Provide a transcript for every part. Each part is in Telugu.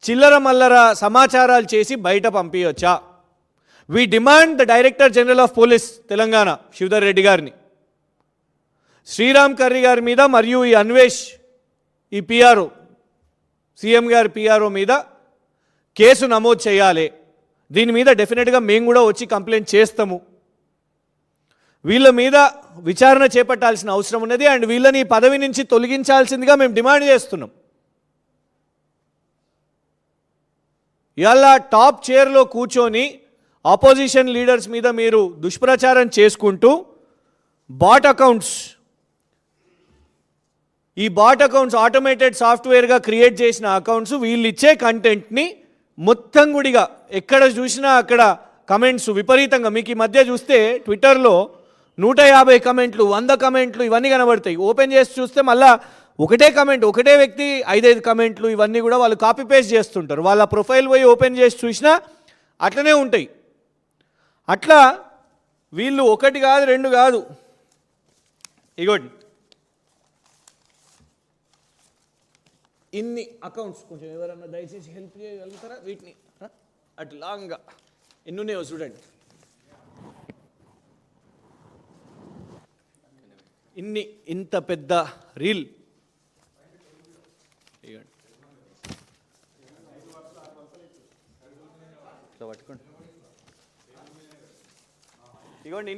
చిల్లర మల్లర సమాచారాలు చేసి బయట పంపించొచ్చా? We demand the director general of police Telangana Shivdhar Reddy గారిని, శ్రీరామ్ కర్రీ గారి మీద మరియు ఈ అన్వేష్ ఈ పిఆర్ఓ సీఎం గారి పిఆర్ఓ మీద కేసు నమోదు చేయాలి. దీని మీద డెఫినెట్గా మేము కూడా వచ్చి కంప్లైంట్ చేస్తాము. వీళ్ళ మీద విచారణ చేపట్టాల్సిన అవసరం ఉన్నది అండ్ వీళ్ళని పదవి నుంచి తొలగించాల్సిందిగా మేము డిమాండ్ చేస్తున్నాం. ఇవాళ టాప్ చైర్లో కూర్చొని ఆపోజిషన్ లీడర్స్ మీద మీరు దుష్ప్రచారం చేసుకుంటూ బాట్ అకౌంట్స్, ఈ బాట్ అకౌంట్స్ ఆటోమేటెడ్ సాఫ్ట్వేర్గా క్రియేట్ చేసిన అకౌంట్స్ వీళ్ళు ఇచ్చే కంటెంట్ని మొత్తం గుడిగా ఎక్కడ చూసినా అక్కడ కమెంట్స్ విపరీతంగా, మీకు ఈ మధ్య చూస్తే ట్విట్టర్లో 150 కమెంట్లు 100 కమెంట్లు ఇవన్నీ కనబడతాయి. ఓపెన్ చేసి చూస్తే మళ్ళీ ఒకటే కమెంట్, ఒకటే వ్యక్తి 5 కమెంట్లు ఇవన్నీ కూడా వాళ్ళు కాపీ పేస్ట్ చేస్తుంటారు. వాళ్ళ ప్రొఫైల్ పోయి ఓపెన్ చేసి చూసినా అట్లనే ఉంటాయి. అట్లా వీళ్ళు ఒకటి కాదు రెండు కాదు, ఇగోండి ఇన్ని అకౌంట్స్, కొంచెం ఎవరన్నా దయచేసి హెల్ప్ చేయగలుగుతారా వీటిని అట్లాగా ఎన్ని ఉన్నాయో చూడండి. ఇంత పెద్ద రీల్ పట్టుకోండి, ఇగోండి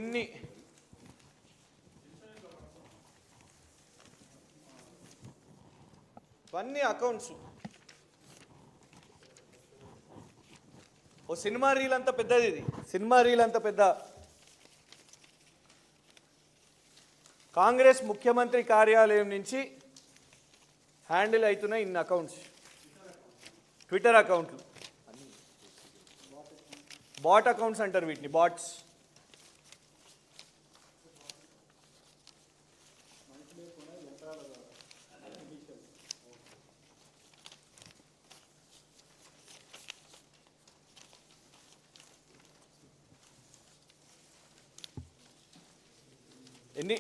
ఇవన్నీ అకౌంట్స్. ఓ సినిమా రీల్ అంత పెద్దది, ఇది సినిమా రీల్ అంత పెద్ద. కాంగ్రెస్ ముఖ్యమంత్రి కార్యాలయం నుంచి హ్యాండిల్ అవుతున్న ఇన్ని అకౌంట్స్, ట్విట్టర్ అకౌంట్లు, బాట్ అకౌంట్స్ అంటారు వీటిని, బాట్స్.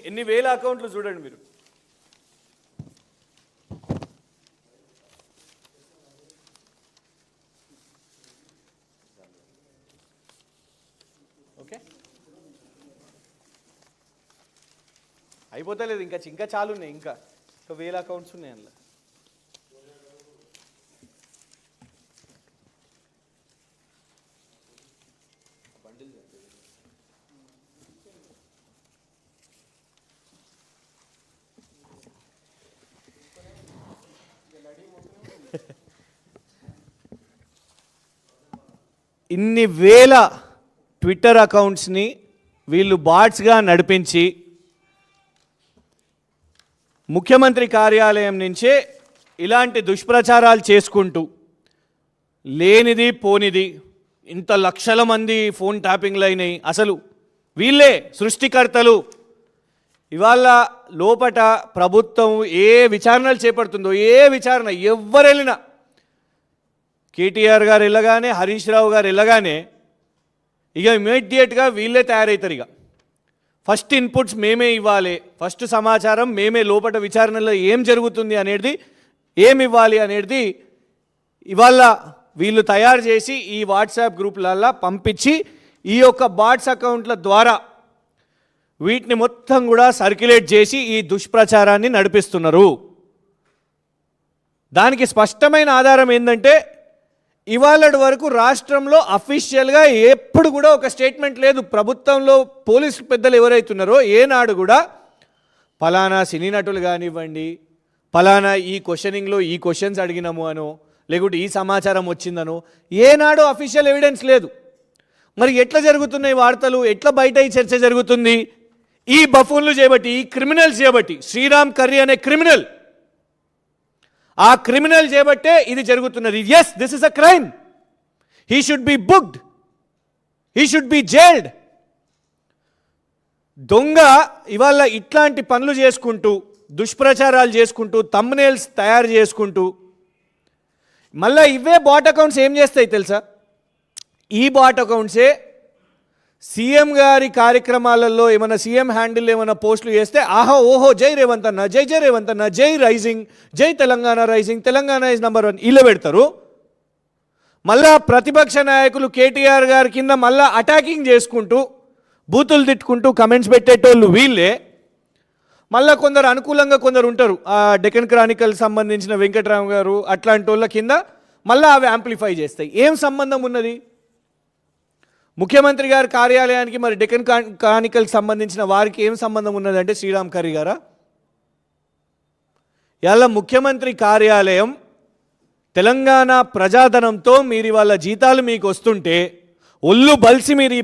ఎన్ని వేల అకౌంట్లు చూడండి మీరు. ఓకే, అయిపోతలేదు ఇంకా చాలా ఉన్నాయి, ఇంకా వేల అకౌంట్స్ ఉన్నాయి అందులో. ఇన్ని వేల ట్విట్టర్ అకౌంట్స్ని వీళ్ళు బాట్స్గా నడిపించి ముఖ్యమంత్రి కార్యాలయం నుంచే ఇలాంటి దుష్ప్రచారాలు చేసుకుంటూ లేనిది పోనిది ఇంత లక్షల మంది ఫోన్ ట్యాపింగ్లు అయినాయి. అసలు వీళ్ళే సృష్టికర్తలు. ఇవాళ లోపట ప్రభుత్వం ఏ విచారణలు చేపడుతుందో, ఏ విచారణ ఎవరు వెళ్ళినా, కేటీఆర్ గారు వెళ్ళగానే, హరీష్ రావు గారు వెళ్ళగానే ఇక ఇమీడియట్గా వీళ్ళే తయారవుతారు. ఇక ఫస్ట్ ఇన్పుట్స్ మేమే ఇవ్వాలి, ఫస్ట్ సమాచారం మేమే, లోపల విచారణలో ఏం జరుగుతుంది అనేది ఏమి ఇవ్వాలి అనేది ఇవాళ వీళ్ళు తయారు చేసి ఈ వాట్సాప్ గ్రూప్లల్లో పంపించి ఈ యొక్క బాట్స్ అకౌంట్ల ద్వారా వీటిని మొత్తం కూడా సర్క్యులేట్ చేసి ఈ దుష్ప్రచారాన్ని నడిపిస్తున్నారు. దానికి స్పష్టమైన ఆధారం ఏంటంటే ఇవాళ వరకు రాష్ట్రంలో అఫీషియల్గా ఎప్పుడు కూడా ఒక స్టేట్మెంట్ లేదు. ప్రభుత్వంలో పోలీసు పెద్దలు ఎవరైతున్నారో ఏనాడు కూడా ఫలానా సినీ నటులు కానివ్వండి, ఫలానా ఈ క్వశ్చనింగ్లో ఈ క్వశ్చన్స్ అడిగినాము అనో, లేకుంటే ఈ సమాచారం వచ్చిందనో ఏనాడు అఫీషియల్ ఎవిడెన్స్ లేదు. మరి ఎట్లా జరుగుతున్నాయి వార్తలు, ఎట్లా బయట ఈ చర్చ జరుగుతుంది? ఈ బఫూన్లు చేయబట్టి, ఈ క్రిమినల్స్ చేయబట్టి, శ్రీరామ్ కర్రీ అనే క్రిమినల్, ఆ క్రిమినల్ చేయబట్టే ఇది జరుగుతున్నది. Yes, this is a crime. He should be booked, he should be jailed. దొంగ ఇవాళ ఇట్లాంటి పనులు చేసుకుంటూ, దుష్ప్రచారాలు చేసుకుంటూ, థంబ్నెయిల్స్ తయారు చేసుకుంటూ, మళ్ళీ ఇవే బాట్ అకౌంట్స్ ఏం చేస్తాయి తెలుసా? ఈ బాట్ అకౌంట్సే సీఎం గారి కార్యక్రమాలలో ఏమైనా సీఎం హ్యాండిల్ ఏమైనా పోస్టులు చేస్తే ఆహో ఓహో జై రేవంత్ అన్న, జై జై రేవంత్ అన్న, జై రైజింగ్, జై Telangana rising, Telangana is number 1 ఇలా పెడతారు. మళ్ళా ప్రతిపక్ష నాయకులు కేటీఆర్ గారి కింద మళ్ళా అటాకింగ్ చేసుకుంటూ బూతులు తిట్టుకుంటూ కమెంట్స్ పెట్టేటోళ్ళు వీళ్ళే. మళ్ళా కొందరు అనుకూలంగా కొందరు ఉంటారు, ఆ డెక్కన్ క్రానికల్ సంబంధించిన వెంకటరామ గారు అట్లాంటి వాళ్ళ కింద మళ్ళీ అవి యాంప్లిఫై చేస్తాయి. ఏం సంబంధం ఉన్నది ముఖ్యమంత్రి గారి కార్యాలయానికి? మరి డెక్కన్ క్రానికల్ సంబంధించిన వారికి ఏం సంబంధం ఉన్నదంటే శ్రీరామ్ ఖర్గే గారా? ఇలా ముఖ్యమంత్రి కార్యాలయం తెలంగాణ ప్రజాధనంతో మీరు వాళ్ళ జీతాలు మీకు వస్తుంటే ఒళ్ళు బలిసి మీరు ఈ